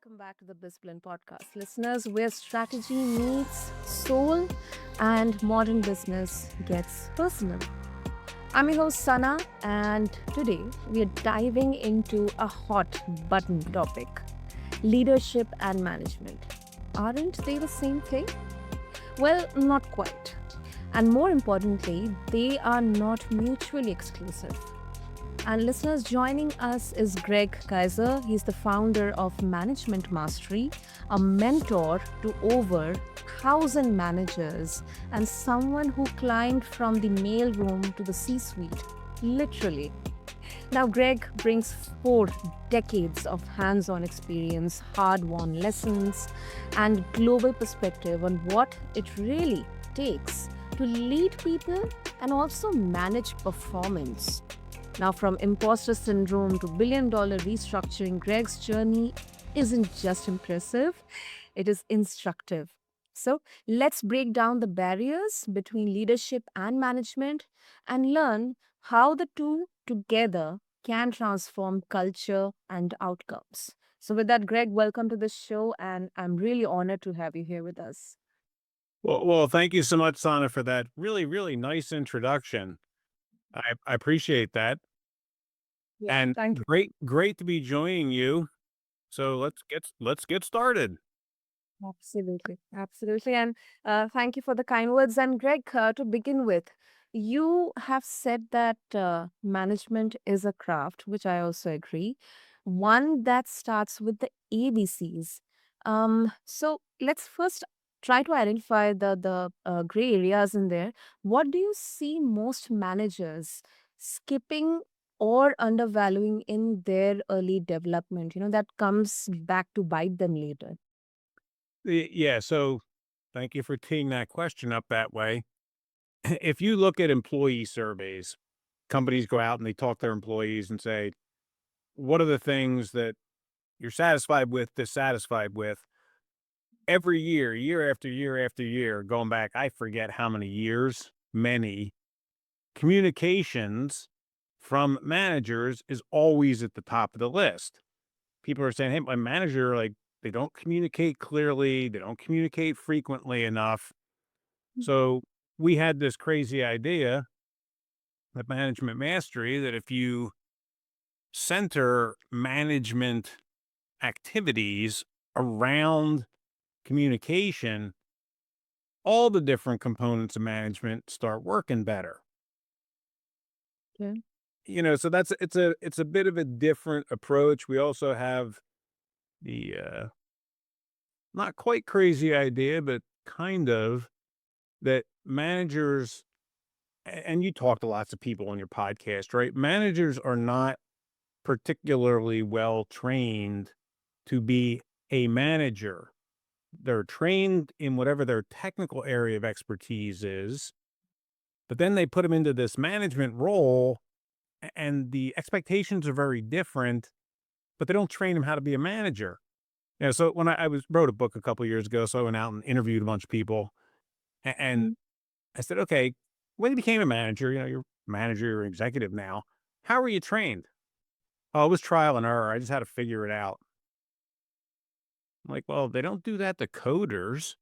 welcome back to the BizBlend podcast. Listeners, where strategy meets soul and modern business gets personal. I'm your host, Sana, and today we are diving into a hot button topic: leadership and management. Aren't they the same thing? Well, not quite. And more importantly, they are not mutually exclusive. And listeners, joining us is Greg Kaiser. He's the founder of Management Mastery, a mentor to over 1,000 managers, and someone who climbed from the mailroom to the C suite, literally. Now, Greg brings 4 decades of hands on experience, hard won lessons, and global perspective on what it really takes to lead people and also manage performance. Now, from imposter syndrome to billion-dollar restructuring, Greg's journey isn't just impressive, it is instructive. So, let's break down the barriers between leadership and management and learn how the two together can transform culture and outcomes. So, with that, Greg, welcome to the show, and I'm really honored to have you here with us. Well, thank you so much, Sana, for that really nice introduction. I appreciate that, Yeah, and thank you. great to be joining you. So let's get started. Absolutely, absolutely. And thank you for the kind words. And Greg, to begin with, you have said that management is a craft, which I also agree, one that starts with the ABCs. So let's first try to identify the gray areas in there. What do you see most managers skipping or undervaluing in their early development? That comes back to bite them later. Yeah, so thank you for teeing that question up that way. If you look at employee surveys, companies go out and they talk to their employees and say, "What are the things that you're satisfied with, dissatisfied with?" Every year, year after year after year, going back, I forget how many years, many communications from managers is always at the top of the list. People are saying, "Hey, my manager, like, they don't communicate clearly, they don't communicate frequently enough." So we had this crazy idea at Management Mastery that if you center management activities around communication, all the different components of management start working better. Okay. So it's a bit of a different approach. We also have the not quite crazy idea, but kind of that managers, and you talk to lots of people on your podcast, right? Managers are not particularly well trained to be a manager. They're trained in whatever their technical area of expertise is, but then they put them into this management role, and the expectations are very different, but they don't train them how to be a manager. Yeah, so when I was wrote a book a couple years ago, so I went out and interviewed a bunch of people, and Mm. I said, "Okay, when you became a manager, you're manager, you're executive now. How were you trained?" "Oh, it was trial and error. I just had to figure it out." I'm like, "Well, they don't do that to coders.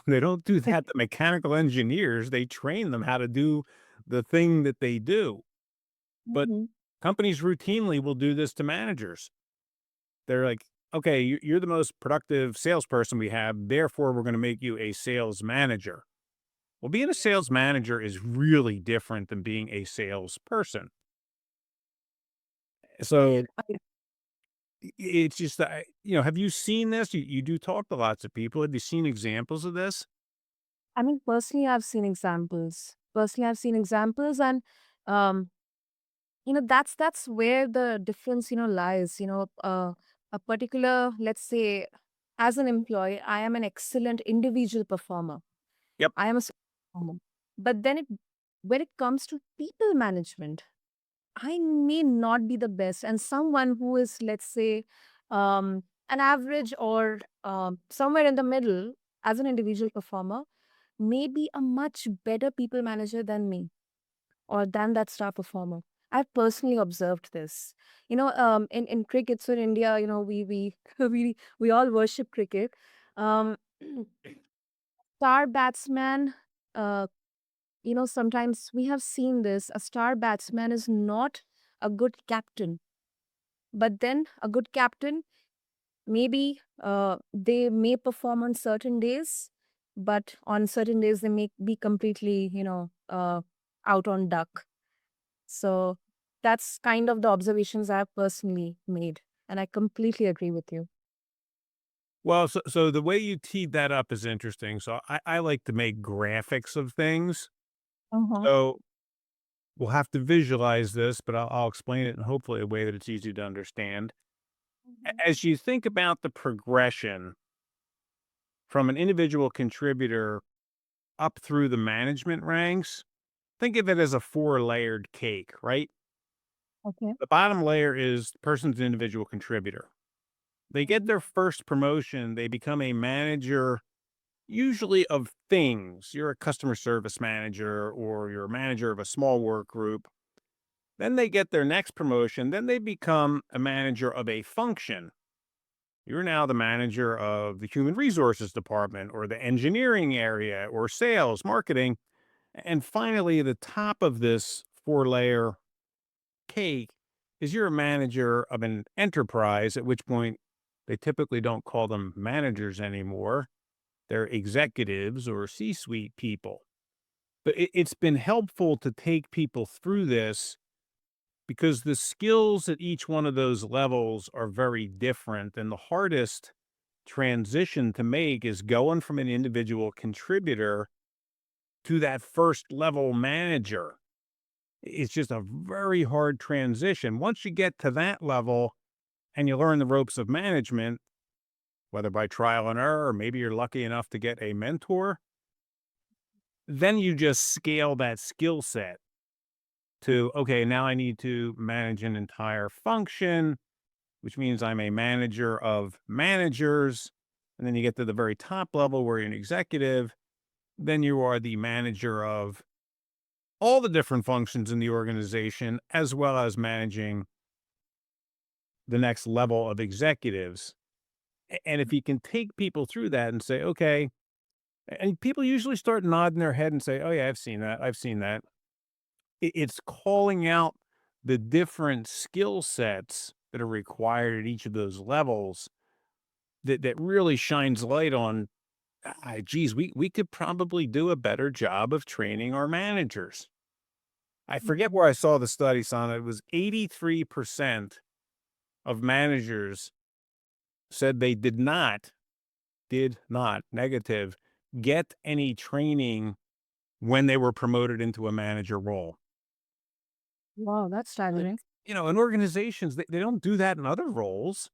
They don't do that to mechanical engineers. They train them how to do the thing that they do." But Mhm. companies routinely will do this to managers. They're like, "Okay, you're the most productive salesperson we have. Therefore, we're going to make you a sales manager." Well, being a sales manager is really different than being a salesperson. So it's just, have you seen this? You do talk to lots of people. Have you seen examples of this? I mean, personally, I've seen examples. And um, that's where the difference, lies. A particular, let's say, as an employee, I am an excellent individual performer. Yep. I am a performer. But then when it comes to people management, I may not be the best, and someone who is, let's say, an average or somewhere in the middle as an individual performer may be a much better people manager than me or than that star performer. I've personally observed this. In cricket, so in India, we we all worship cricket. Um, star batsman. Uh, sometimes we have seen this. A star batsman is not a good captain, but then a good captain, maybe they may perform on certain days, but on certain days they may be completely, out on duck. So that's kind of the observations I've personally made. And I completely agree with you. Well, so the way you teed that up is interesting. So I like to make graphics of things. Uh-huh. So we'll have to visualize this, but I'll explain it in hopefully a way that it's easy to understand. Mhm. As you think about the progression from an individual contributor up through the management ranks, think of it as a four-layered cake, right? Okay. The bottom layer is the person's an individual contributor. They get Mhm. their first promotion, they become a manager, usually of things. You're a customer service manager or you're a manager of a small work group. Then they get their next promotion, then they become a manager of a function. You're now the manager of the human resources department or the engineering area or sales, marketing. And finally, the top of this four-layer cake is you're a manager of an enterprise, at which point they typically don't call them managers anymore. They're executives or C suite people. But it's been helpful to take people through this because the skills at each one of those levels are very different. And the hardest transition to make is going from an individual contributor to that first level manager. It's just a very hard transition. Once you get to that level and you learn the ropes of management, whether by trial and error, or maybe you're lucky enough to get a mentor, then you just scale that skill set to, okay, now I need to manage an entire function, which means I'm a manager of managers. And then you get to the very top level where you're an executive. Then you are the manager of all the different functions in the organization, as well as managing the next level of executives. And if you can take people through that and say, okay, and people usually start nodding their head and say, oh, yeah, I've seen that. I've seen that. It's calling out the different skill sets that are required at each of those levels that really shines light on, geez, we could probably do a better job of training our managers. I forget Mhm. where I saw the studies on it. It was 83% of managers said they did not, negative, get any training when they were promoted into a manager role. Wow, that's But, staggering. in organizations, they don't do that in other roles.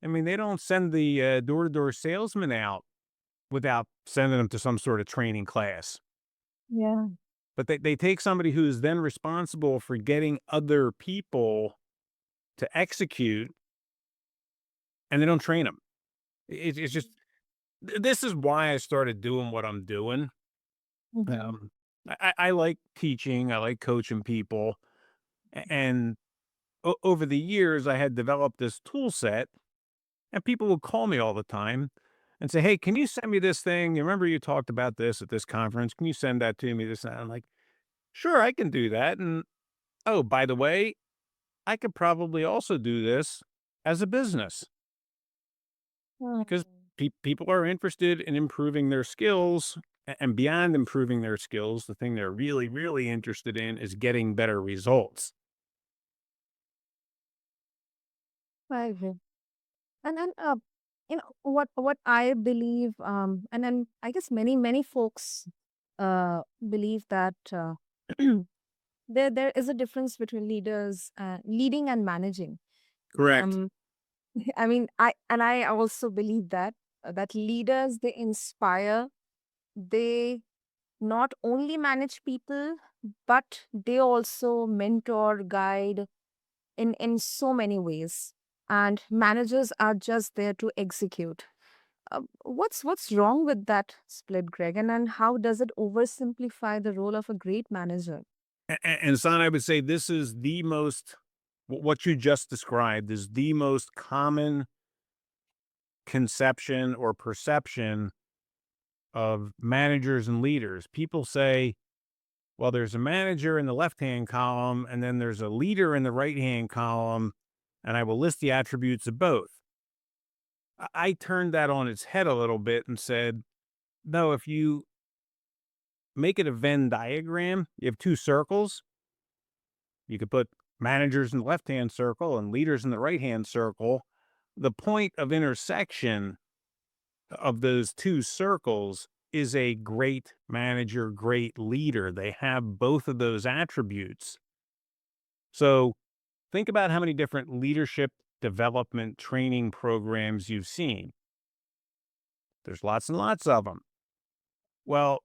I mean, they don't send the door to door salesman out without sending them to some sort of training class. Yeah. But they take somebody who's then responsible for getting other people to execute and they don't train them. It's just, this is why I started doing what I'm doing. Mhm. Um, I like teaching, I like coaching people. And over the years, I had developed this tool set, and people would call me all the time and say, hey, can you send me this thing? You remember you talked about this at this conference? Can you send that to me? This, and that?" I'm like, sure, I can do that. And oh, by the way, I could probably also do this as a business because Mm. people are interested in improving their skills. And beyond improving their skills, the thing they're really, really interested in is getting better results. I agree. And what I believe, and then I guess many folks believe that there is a difference between leading and managing. Correct. Um, I also believe that leaders, they inspire, they not only manage people, but they also mentor, guide in so many ways. And managers are just there to execute. What's wrong with that split, Greg? And how does it oversimplify the role of a great manager? And son, I would say this is the most what you just described is the most common conception or perception of managers and leaders. People say, well, there's a manager in the left hand column, and then there's a leader in the right hand column, and I will list the attributes of both. I turned that on its head a little bit and said, no, if you make it a Venn diagram, you have two circles. You could put managers in the left hand circle and leaders in the right hand circle. The point of intersection of those two circles is a great manager, great leader. They have both of those attributes. So think about how many different leadership development training programs you've seen. There's lots and lots of them. Well,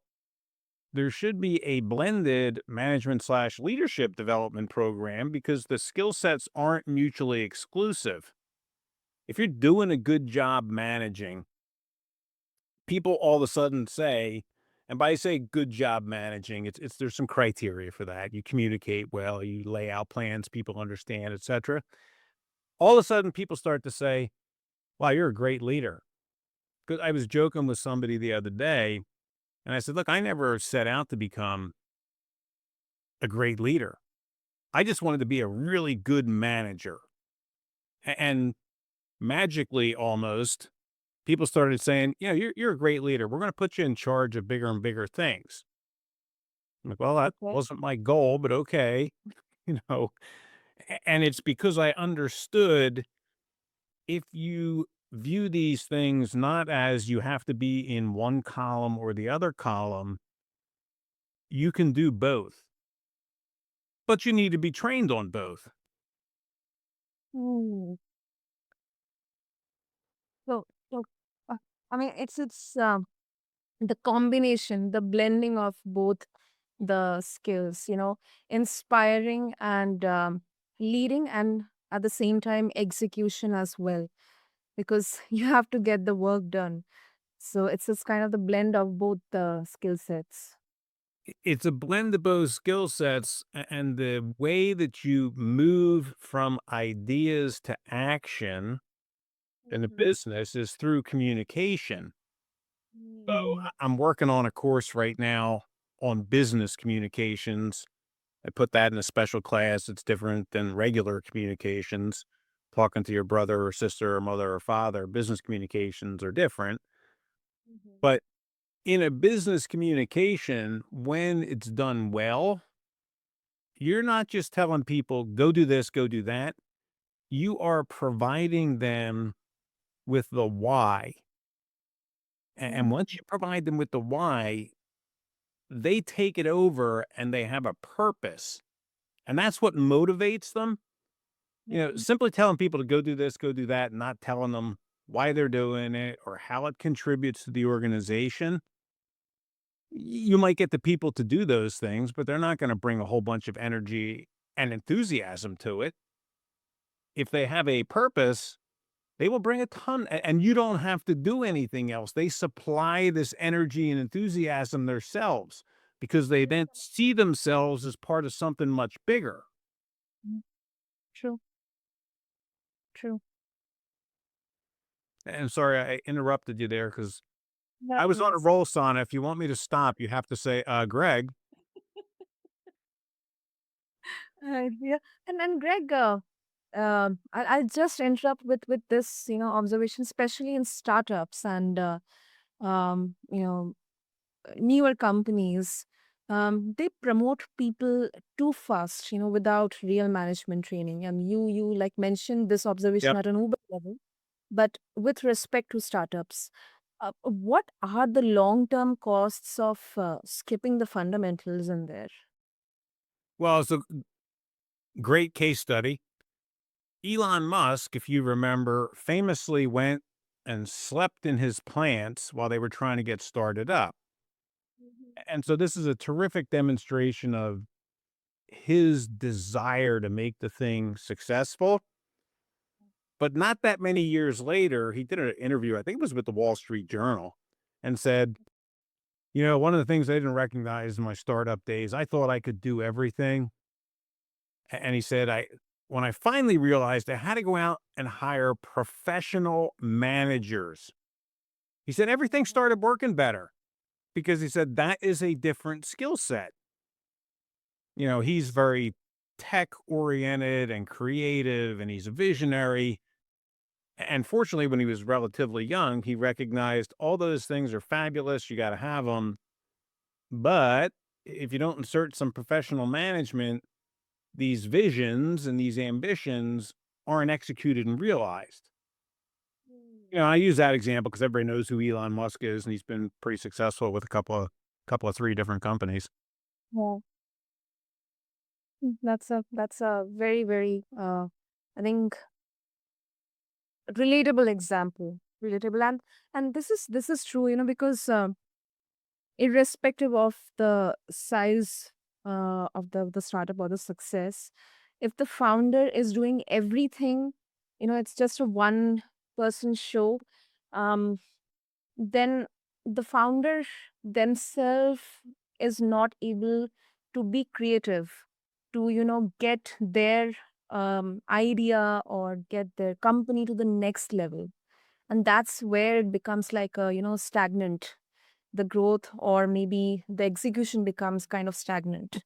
there should be a blended management slash leadership development program because the skill sets aren't mutually exclusive. If you're doing a good job managing, people all of a sudden say, and by say good job managing, it's there's some criteria for that. You communicate well, you lay out plans, people understand, etc. All of a sudden, people start to say, "Wow, you're a great leader." Because I was joking with somebody the other day, and I said, "Look, I never set out to become a great leader. I just wanted to be a really good manager." And magically, almost, people started saying, "Yeah, you're a great leader. We're going to put you in charge of bigger and bigger things." I'm like, "Well, that Okay. wasn't my goal, but okay." You know, and it's because I understood if you view these things not as you have to be in one column or the other column, you can do both, but you need to be trained on both. Hmm. So, uh, I mean, it's the combination, the blending of both the skills, inspiring and leading, and at the same time execution as well, because you have to get the work done. So it's just kind of the blend of both the skill sets. It's a blend of both skill sets, and the way that you move from ideas to action in the Mhm. business is through communication. So Mm. I'm working on a course right now on business communications. I put that in a special class. It's different than regular communications. Talking to your brother or sister or mother or father, business communications are different. Mhm. But in a business communication, when it's done well, you're not just telling people, go do this, go do that. You are providing them with the why. And once you Mm. provide them with the why, they take it over and they have a purpose. And that's what motivates them. Mhm. Simply telling people to go do this, go do that, not telling them why they're doing it or how it contributes to the organization. You might get the people to do those things, but they're not going to bring a whole bunch of energy and enthusiasm to it. If they have a purpose, they will bring a ton, and you don't have to do anything else. They supply this energy and enthusiasm themselves because they then see themselves as part of something much bigger. Mm. True, true. And sorry, I interrupted you there because No, I was on a yes. roll, Sana. If you want me to stop, you have to say, Greg. Yeah, and Greg, I'll just interrupt with this, observation, especially in startups and um, you know, newer companies. They promote people too fast, without real management training. And you like mentioned this observation Yep. at an Uber level, but with respect to startups, what are the long-term costs of skipping the fundamentals in there? Well, it's a great case study. Elon Musk, if you remember, famously went and slept in his plants while they were trying to get started up. And so this is a terrific demonstration of his desire to make the thing successful. But not that many years later, he did an interview, I think it was with the Wall Street Journal, and said, One of the things I didn't recognize in my startup days, I thought I could do everything. And he said, when I finally realized I had to go out and hire professional managers, he said everything started working better because he said that is a different skill set. He's very tech oriented and creative and he's a visionary. And fortunately, when he was relatively young, he recognized all those things are fabulous. You got to have them. But if you don't insert some professional management, these visions and these ambitions aren't executed and realized. I use that example because everybody knows who Elon Musk is, and he's been pretty successful with a couple of three different companies. Yeah. That's a very, very I think relatable example. Relatable, and this is true, because irrespective of the size of the startup or the success, if the founder is doing everything, it's just a one person show, um, then the founder themselves is not able to be creative, to get their idea or get their company to the next level, and that's where it becomes like a stagnant, the growth or maybe the execution becomes kind of stagnant.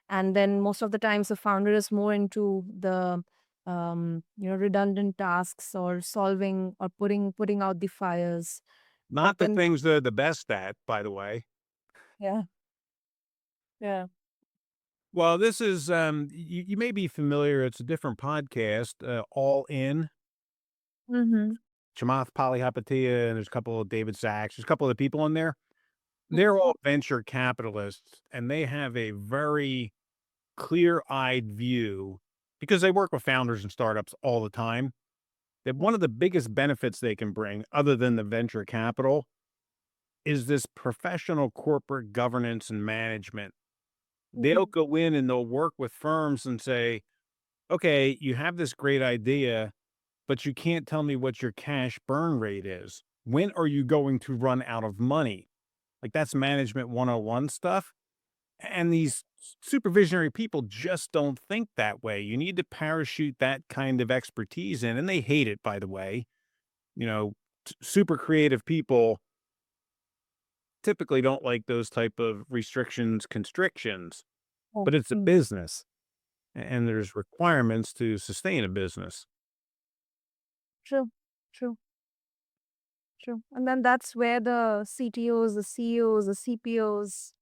And then most of the times the founder is more into the redundant tasks or solving or putting out the fires. But Not the then things they're the best at, by the way. yeah, yeah. Well, this is you may be familiar. It's a different podcast, All In. Mm-hmm. Chamath Palihapitiya, and there's a couple of David Sachs. There's a couple of people in there. They're all venture capitalists, and they have a very clear-eyed view because they work with founders and startups all the time. That one of the biggest benefits they can bring, other than the venture capital, is this professional corporate governance and management. They'll Mhm. go in and they'll work with firms and say, okay, you have this great idea, but you can't tell me what your cash burn rate is. When are you going to run out of money? Like that's management 101 stuff. And these supervisionary people just don't think that way. You need to parachute that kind of expertise in, and they hate it, by the way. You know, super creative people typically don't like those type of restrictions, constrictions, Oh, but it's a mm. business and there's requirements to sustain a business. True, true, true. And then that's where the CTOs, the CEOs, the CPOs,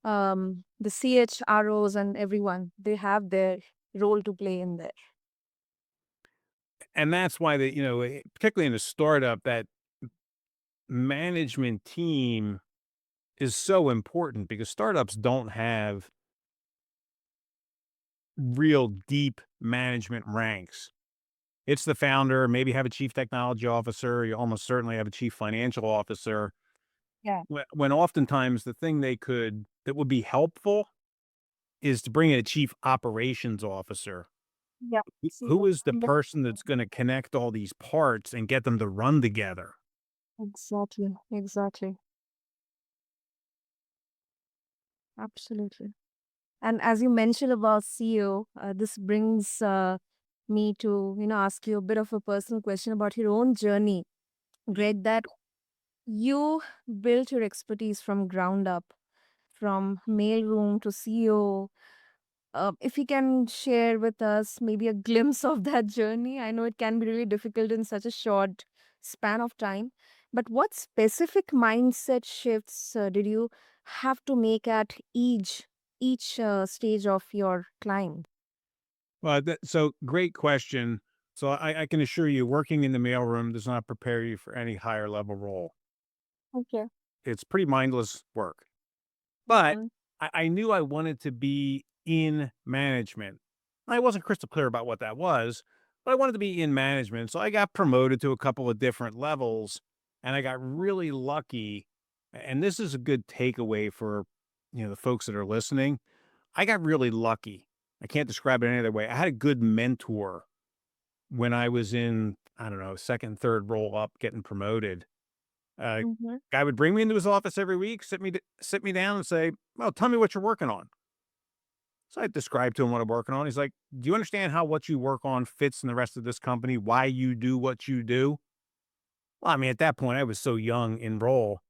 the CHROs and everyone, they have their role to play in there. And that's why particularly in a startup, that management team is so important because startups don't have real deep management ranks. It's the founder, maybe have a chief technology officer, you almost certainly have a chief financial officer. Yeah. When oftentimes the thing that would be helpful is to bring in a chief operations officer. Yeah. Who CEO. is the person that's going to connect all these parts and get them to run together? Exactly. Exactly. Absolutely. And as you mentioned about CEO, this brings me to ask you a bit of a personal question about your own journey, Greg. That you built your expertise from ground up, from mailroom to CEO. If you can share with us maybe a glimpse of that journey. I know it can be really difficult in such a short span of time, but what specific mindset shifts did you have to make at each stage of your climb? Well, so great question. So I can assure you, working in the mailroom does not prepare you for any higher level role. Okay. It's pretty mindless work. But Mhm. I knew I wanted to be in management. I wasn't crystal clear about what that was, but I wanted to be in management. So I got promoted to a couple of different levels and I got really lucky. And this is a good takeaway for, the folks that are listening. I got really lucky. I can't describe it any other way. I had a good mentor when I was in, I don't know, second, third roll up getting promoted. Mhm. Guy would bring me into his office every week, sit me down and say, "Well, tell me what you're working on." So I described to him what I'm working on. He's like, "Do you understand how what you work on fits in the rest of this company? Why you do what you do?" Well, I mean, at that point, I was so young in role.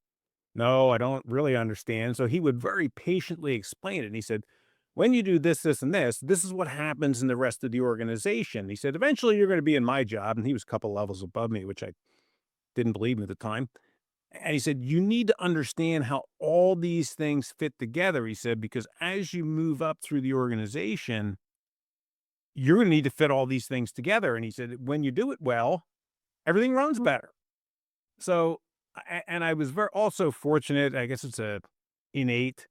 No, I don't really understand. So he would very patiently explain it. And he said, when you do this, this, and this is what happens in the rest of the organization. He said, eventually you're going to be in my job. And he was a couple levels above me, which I didn't believe him at the time. And he said, you need to understand how all these things fit together. He said, because as you move up through the organization, you're going to need to fit all these things together. And he said, when you do it well, everything runs better. So, and I was very also fortunate. I guess it's a innate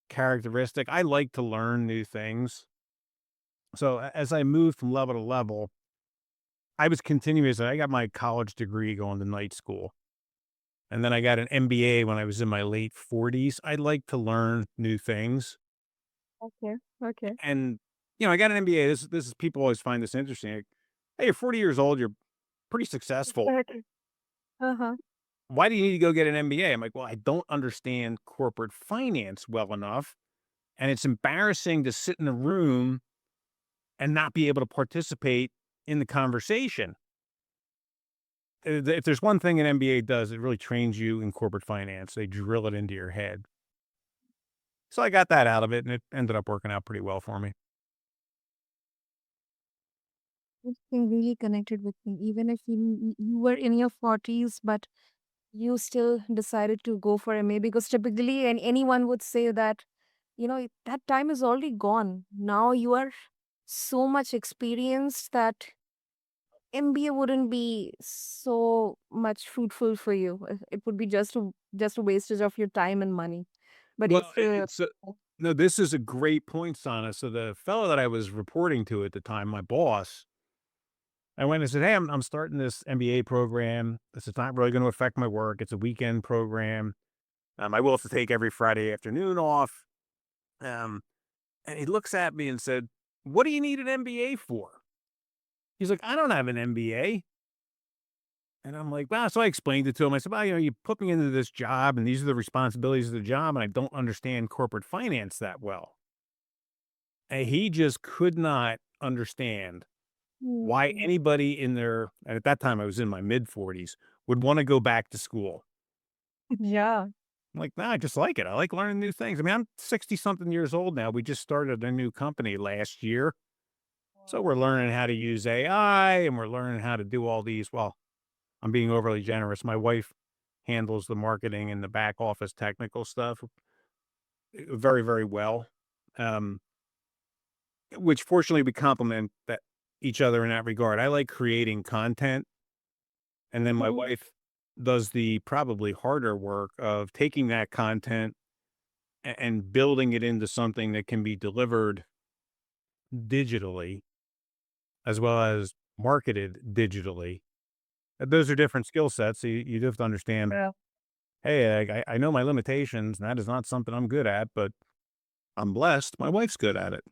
characteristic. I like to learn new things. So as I moved from level to level, I was continuous. I got my college degree going to night school. And then I got an MBA when I was in my late 40s. I like to learn new things. Okay. Okay. And, I got an MBA. This is people always find this interesting. Like, hey, you're 40 years old, you're pretty successful. Exactly. Uh-huh. Why do you need to go get an MBA? I'm like, well, I don't understand corporate finance well enough. And it's embarrassing to sit in a room and not be able to participate in the conversation. If there's one thing an MBA does, it really trains you in corporate finance. They drill it into your head. So I got that out of it, and it ended up working out pretty well for me. This thing really connected with me, even if you were in your 40s, but you still decided to go for MA because typically and anyone would say that, that time is already gone. Now you are so much experienced that MBA wouldn't be so much fruitful for you. It would be just a wastage of your time and money. But Well, if it's no, this is a great point, Sana. So the fellow that I was reporting to at the time, my boss, I went and said, "Hey, I'm starting this MBA program. This is not really going to affect my work. It's a weekend program. I will have to take every Friday afternoon off." Um, and he looks at me and said, "What do you need an MBA for?" He's like, "I don't have an MBA." And I'm like, "Well," so I explained it to him. I said, "Well, you put me into this job and these are the responsibilities of the job, and I don't understand corporate finance that well." And he just could not understand why Mm. anybody in their, and at that time I was in my mid 40s, would want to go back to school. Yeah. I'm like, "Nah, I just like it. I like learning new things." I mean, I'm 60 something years old now. We just started a new company last year. So we're learning how to use AI and we're learning how to do all these. Well, I'm being overly generous. My wife handles the marketing and the back office technical stuff very, very well. Um, which fortunately we complement that each other in that regard. I like creating content, and then my Mhm. wife does the probably harder work of taking that content and building it into something that can be delivered digitally as well as marketed digitally. Those are different skill sets. So you have to understand, Yeah. hey, I know my limitations, and that is not something I'm good at, but I'm blessed. My wife's good at it.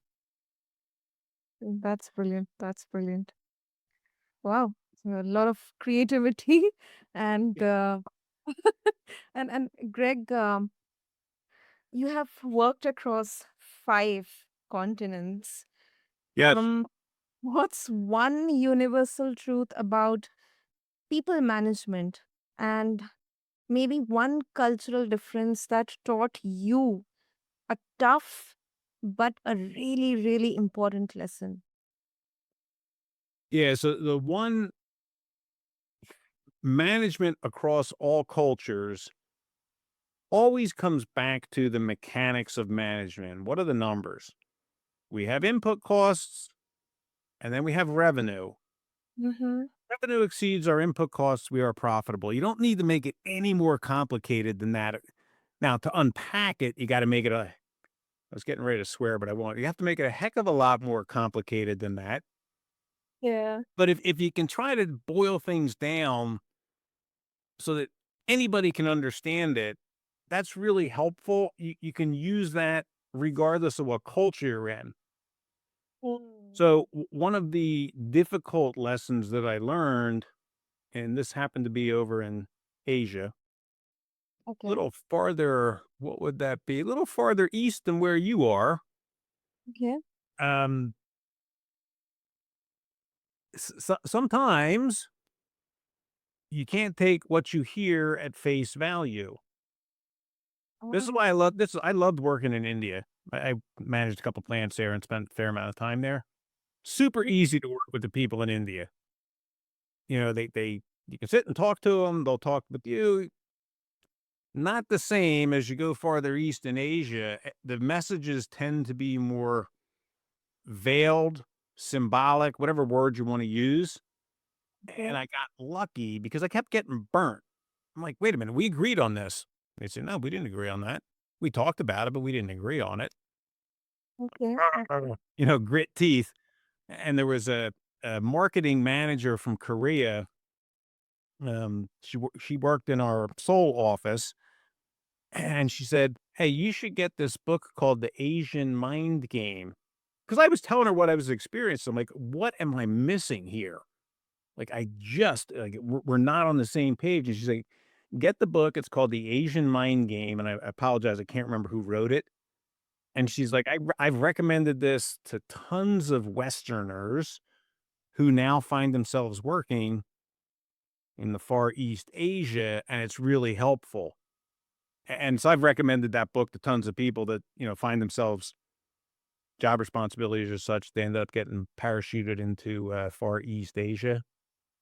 That's brilliant. That's brilliant. Wow. So a lot of creativity and and Greg, you have worked across 5 continents. Yes. Um, what's one universal truth about people management and maybe one cultural difference that taught you a tough but a really, really important lesson? Yeah. So the one management across all cultures always comes back to the mechanics of management. What are the numbers? We have input costs and then we have revenue. Mm-hmm. Revenue exceeds our input costs, we are profitable. You don't need to make it any more complicated than that. Now, to unpack it, you got to make it a, I was getting ready to swear, but I won't. You have to make it a heck of a lot more complicated than that. Yeah. But if you can try to boil things down so that anybody can understand it, that's really helpful. You can use that regardless of what culture you're in. Mm. So, one of the difficult lessons that I learned, and this happened to be over in Asia, a Okay. little farther. What would that be? A little farther east than where you are. Okay. Um, sometimes you can't take what you hear at face value. This is Oh, why I love this. I loved working in India. I managed a couple plants there and spent a fair amount of time there. Super easy to work with the people in India. You know, they you can sit and talk to them. They'll talk with you. Not the same as you go farther east in Asia. The messages tend to be more veiled, symbolic, whatever word you want to use. And okay. I got lucky because I kept getting burnt. I'm like, wait a minute, we agreed on this. They said, no, we didn't agree on that. We talked about it, but we didn't agree on it. Okay. You know, grit teeth. And there was a marketing manager from Korea. She worked in our Seoul office, and she said, "Hey, you should get this book called The Asian Mind Game." Because I was telling her what I was experiencing. I'm like, "What am I missing here?" Like, I just like we're not on the same page. And she's like, "Get the book. It's called The Asian Mind Game." And I apologize, I can't remember who wrote it. And she's like, I've recommended this to tons of Westerners who now find themselves working in the Far East Asia, and it's really helpful. And so I've recommended that book to tons of people that, you know, find themselves job responsibilities or such. They end up getting parachuted into Far East Asia.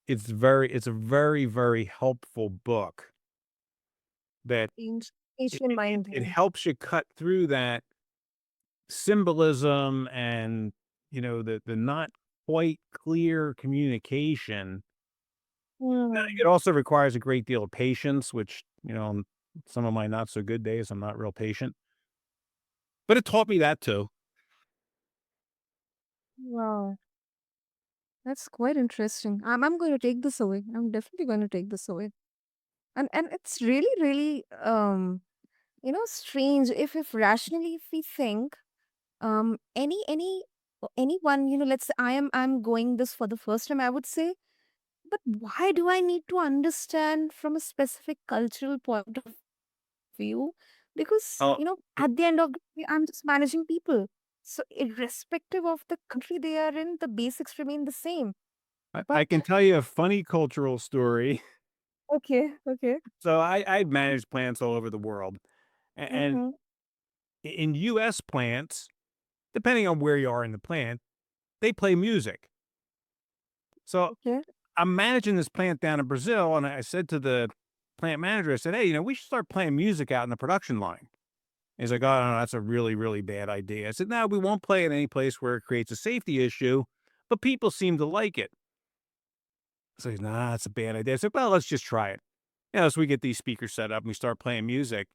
It's a very, very helpful book that Asian mind it game. helps you cut through that symbolism and, you know, the not quite clear communication. Hmm. It also requires a great deal of patience, which, you know, on some of my not so good days, I'm not real patient. But it taught me that too. Wow. That's quite interesting. I'm going to take this away. I'm definitely going to take this away. And it's really, really strange if rationally if we think anyone, let's say I'm going this for the first time, I would say, but why do I need to understand from a specific cultural point of view? Because, Oh, at the end of the day, I'm just managing people. So irrespective of the country they are in, the basics remain the same. I But can tell you a funny cultural story. okay, okay. So I managed plants all over the world, and Mm-hmm. in U.S. plants, depending on where you are in the plant, they play music. So Okay. I'm managing this plant down in Brazil, and I said to the plant manager, I said, "Hey, you know, we should start playing music out in the production line." He's like, "Oh, no, that's a really, really bad idea." I said, "No, we won't play it any place where it creates a safety issue, but people seem to like it." So he's, "Nah, that's a bad idea." I said, "Well, let's just try it." You know, so we get these speakers set up and we start playing music.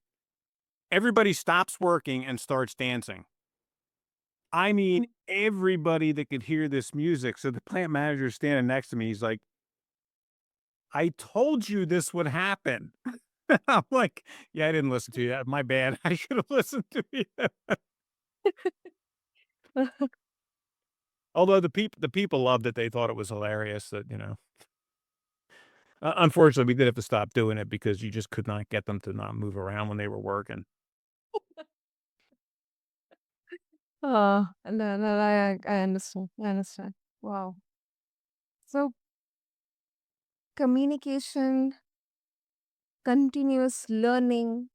Everybody stops working and starts dancing. I mean, everybody that could hear this music. So the plant manager is standing next to me. He's like, "I told you this would happen." I'm like, "Yeah, I didn't listen to you. My bad. I should have listened to you." Although the people loved it. They thought it was hilarious that, you know, unfortunately, we did have to stop doing it because you just could not get them to not move around when they were working. No, no, I understand. I understand. Wow. So communication, continuous learning,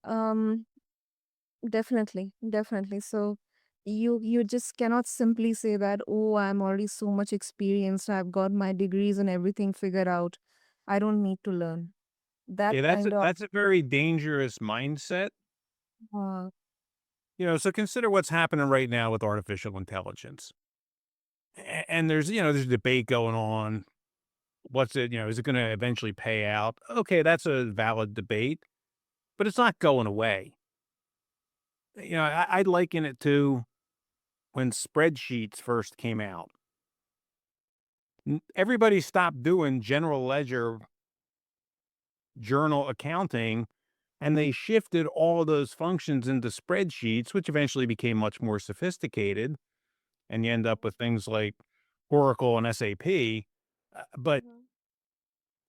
um, definitely, definitely. So you just cannot simply say that, oh, I'm already so much experienced, I've got my degrees and everything figured out. I don't need to learn. That Yeah, kind of that's a very dangerous mindset. uh, You know, so consider what's happening right now with artificial intelligence. And there's, you know, there's debate going on. What's it, you know, is it going to eventually pay out? Okay, that's a valid debate, but it's not going away. You know, I'd liken it to when spreadsheets first came out. Everybody stopped doing general ledger journal accounting, and they shifted all of those functions into spreadsheets, which eventually became much more sophisticated. And you end up with things like Oracle and SAP. But Mhm.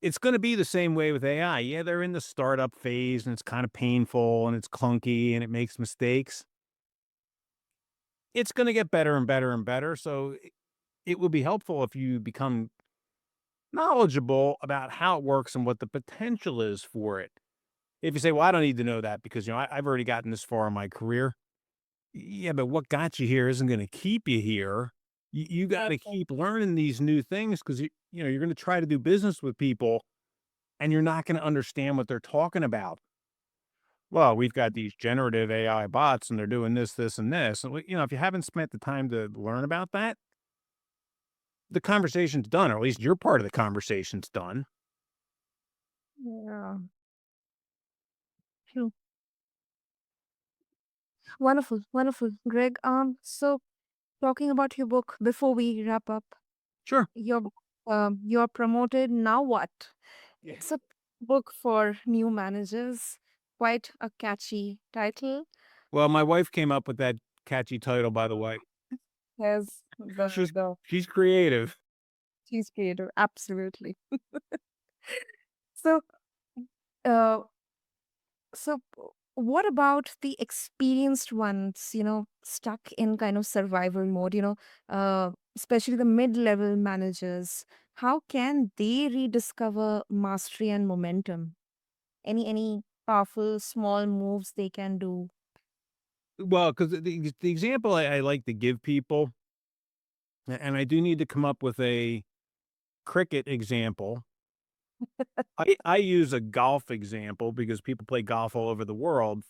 It's going to be the same way with AI. Yeah, they're in the startup phase and it's kind of painful and it's clunky and it makes mistakes. It's going to get better and better and better. So it will be helpful if you become knowledgeable about how it works and what the potential is for it. If you say, well, I don't need to know that because, I've already gotten this far in my career. Yeah, but what got you here isn't going to keep you here. You got to Okay. keep learning these new things because, you're going to try to do business with people and you're not going to understand what they're talking about. Well, we've got these generative AI bots and they're doing this, this, and this. And, if you haven't spent the time to learn about that, the conversation's done, or at least your part of the conversation's done. Yeah. True. Wonderful, wonderful, Greg. So talking about your book before we wrap up, Sure. your you're promoted. Now what? Yeah. It's a book for new managers. Quite a catchy title. Well, my wife came up with that catchy title, by the way. Has She's the she's creative. cheese creator. Absolutely. So, uh, what about the experienced ones, stuck in kind of survival mode, especially the mid-level managers? How can they rediscover mastery and momentum? Any powerful small moves they can do? Well, because the example I like to give people, and I do need to come up with a cricket example. I use a golf example because people play golf all over the world.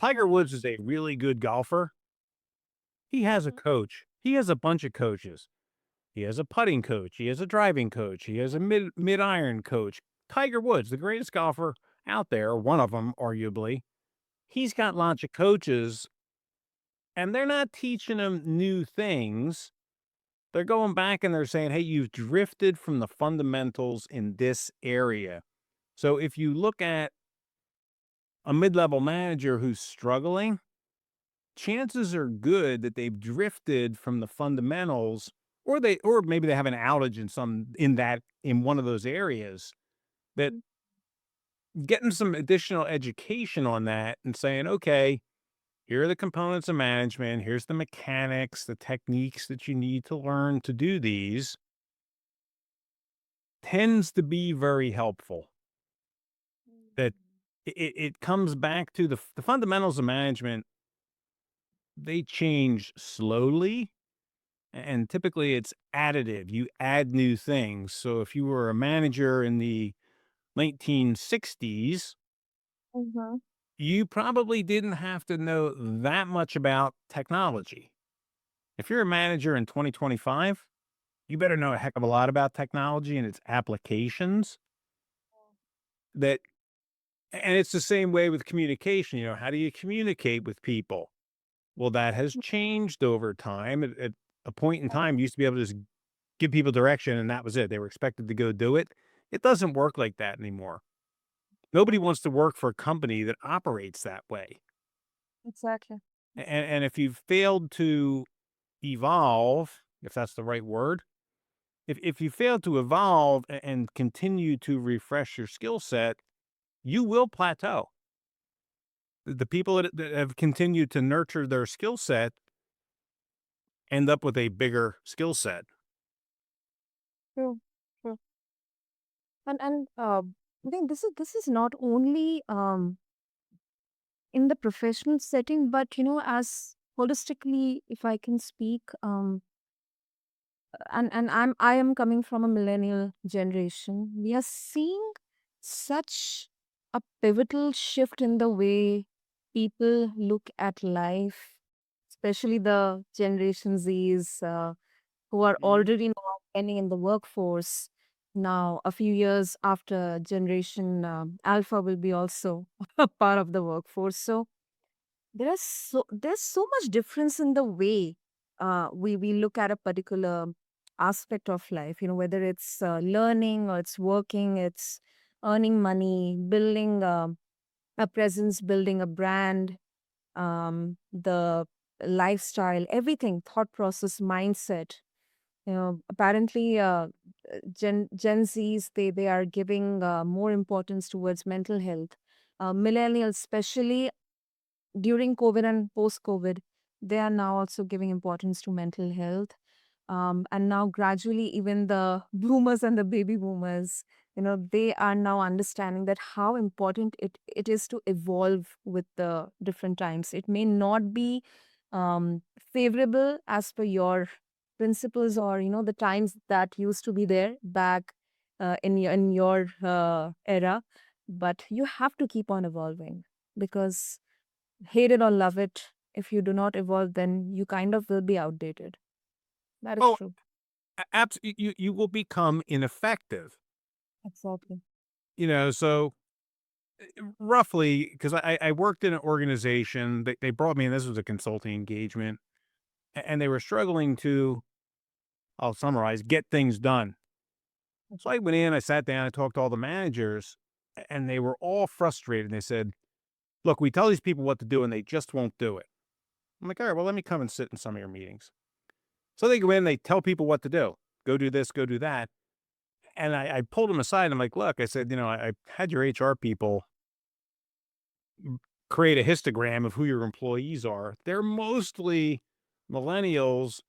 Tiger Woods is a really good golfer. He has a Mhm. coach. He has a bunch of coaches. He has a putting coach. He has a driving coach. He has a mid iron coach. Tiger Woods, the greatest golfer out there, one of them, arguably. He's got lots of coaches, and they're not teaching him new things. They're going back and they're saying, hey, you've drifted from the fundamentals in this area. So if you look at a mid level manager who's struggling, chances are good that they've drifted from the fundamentals, or maybe they have an outage in one of those areas, that Mm. getting some additional education on that and saying, okay, here are the components of management, here's the mechanics, the techniques that you need to learn to do these, tends to be very helpful. That it comes back to the fundamentals of management. They change slowly. And typically it's additive. You add new things. So if you were a manager in the 1960s, Mhm. you probably didn't have to know that much about technology. If you're a manager in 2025, you better know a heck of a lot about technology and its applications. That and it's the same way with communication. How do you communicate with people? Well, that has changed over time. At a point in time, you used to be able to just give people direction and that was it. They were expected to go do it. It doesn't work like that anymore. Nobody wants to work for a company that operates that way. Exactly. And if you've failed to evolve, if that's the right word, if you fail to evolve and continue to refresh your skill set, you will plateau. The people that have continued to nurture their skill set end up with a bigger skill set. True. True. And I think this is not only in the professional setting, but as holistically, if I can speak, and I am coming from a millennial generation. We are seeing such a pivotal shift in the way people look at life, especially the Generation Zs, who are Mhm. already now ending in the workforce. Now, a few years after Generation Alpha will be also a part of the workforce. So there's so much difference in the way we look at a particular aspect of life. Whether it's learning or it's working, it's earning money, building a presence, building a brand, the lifestyle, everything, thought process, mindset. Apparently, Gen Zs, they are giving more importance towards mental health. Millennials, especially during COVID and post COVID, they are now also giving importance to mental health. And now gradually, even the boomers and the baby boomers, they are now understanding that how important it is to evolve with the different times. It may not be favorable as per your principles, or the times that used to be there back in your era, but you have to keep on evolving, because hate it or love it, if you do not evolve, then you kind of will be outdated. That is Oh, true. you will become ineffective. Exactly. So roughly, because I worked in an organization, they brought me in. This was a consulting engagement, and they were struggling to, I'll summarize, get things done. So I went in, I sat down, I talked to all the managers, and they were all frustrated. They said, "Look, we tell these people what to do, and they just won't do it." I'm like, "All right, well, let me come and sit in some of your meetings." So they go in, they tell people what to do. Go do this, go do that. And I pulled them aside. I'm like, look, I said, I had your HR people create a histogram of who your employees are. They're mostly millennials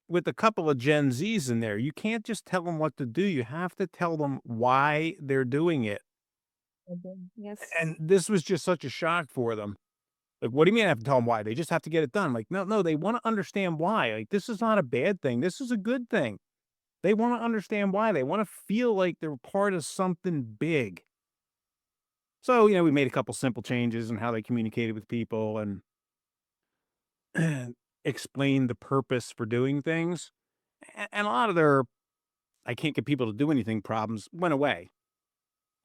with a couple of Gen Zs in there. You can't just tell them what to do. You have to tell them why they're doing it. Okay. Yes. And this was just such a shock for them. Like, what do you mean I have to tell them why? They just have to get it done. Like, no, no, they want to understand why. Like, this is not a bad thing. This is a good thing. They want to understand why. They want to feel like they're part of something big. So, we made a couple simple changes in how they communicated with people and explained the purpose for doing things. And a lot of their "I can't get people to do anything" problems went away.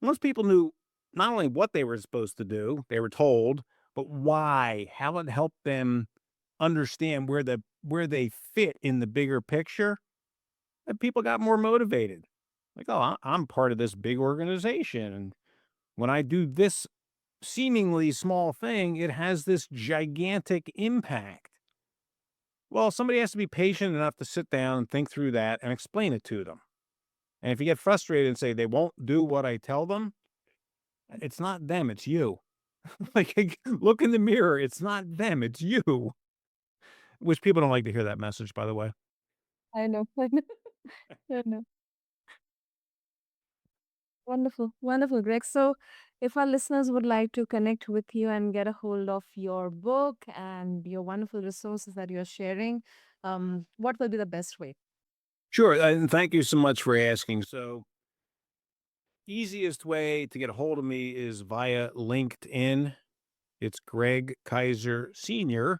Most people knew not only what they were supposed to do, they were told, but why, how it helped them understand where they fit in the bigger picture. And people got more motivated. Like, oh, I'm part of this big organization. And when I do this seemingly small thing, it has this gigantic impact. Well, somebody has to be patient enough to sit down and think through that and explain it to them. And if you get frustrated and say they won't do what I tell them, it's not them, it's you. Like, look in the mirror, it's not them, it's you. Which people don't like to hear that message, by the way. I know. I know. I know. Wonderful. Wonderful, Greg. So, if our listeners would like to connect with you and get a hold of your book and your wonderful resources that you're sharing, what will be the best way? Sure, and thank you so much for asking. So, easiest way to get a hold of me is via LinkedIn. It's Greg Kaiser Sr.,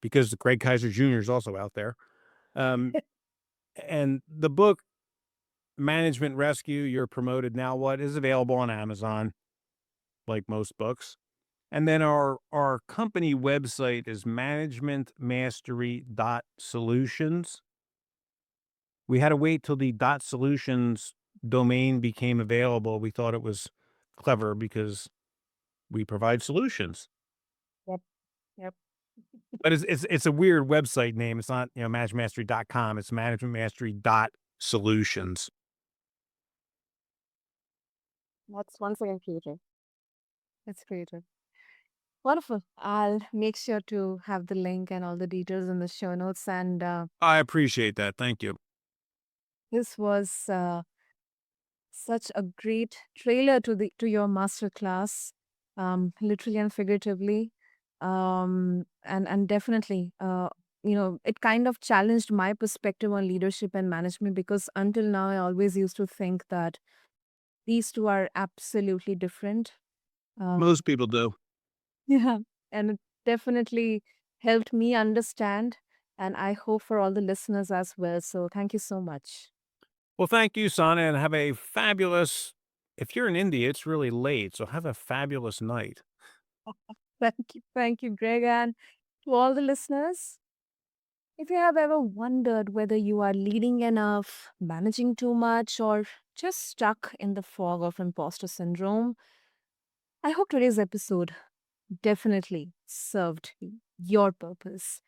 because Greg Kaiser Jr. is also out there. Um, and the book, Management Rescue, You're Promoted Now What, is available on Amazon, like most books. And then our company website is managementmastery.solutions. We had to wait till the .solutions domain became available. We thought it was clever because we provide solutions. Yep. Yep. But it's a weird website name. It's not, managementmastery.com. It's managementmastery.solutions. That's once again creative. It's creative. Wonderful. I'll make sure to have the link and all the details in the show notes. And I appreciate that. Thank you. this was such a great trailer to your master class, literally and figuratively, and definitely, it kind of challenged my perspective on leadership and management, because until now I always used to think that these two are absolutely different. Most Um, people do. yeah, and it definitely helped me understand, and I hope for all the listeners as well. So thank you so much. Well, thank you, Sana, and have a fabulous. If you're in India, it's really late, so have a fabulous night. Thank you, Greg, and to all the listeners. If you have ever wondered whether you are leading enough, managing too much, or just stuck in the fog of imposter syndrome, I hope today's episode definitely served your purpose.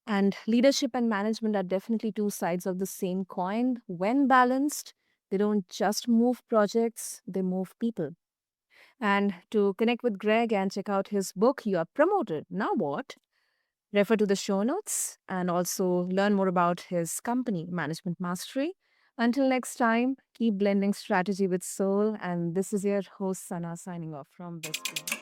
And leadership and management are definitely two sides of the same coin. When balanced, they don't just move projects, they move people. And to connect with Greg and check out his book, You Are Promoted. Now what? Refer to the show notes and also learn more about his company, Management Mastery. Until next time, keep blending strategy with soul. And this is your host, Sana, signing off from BizBlend.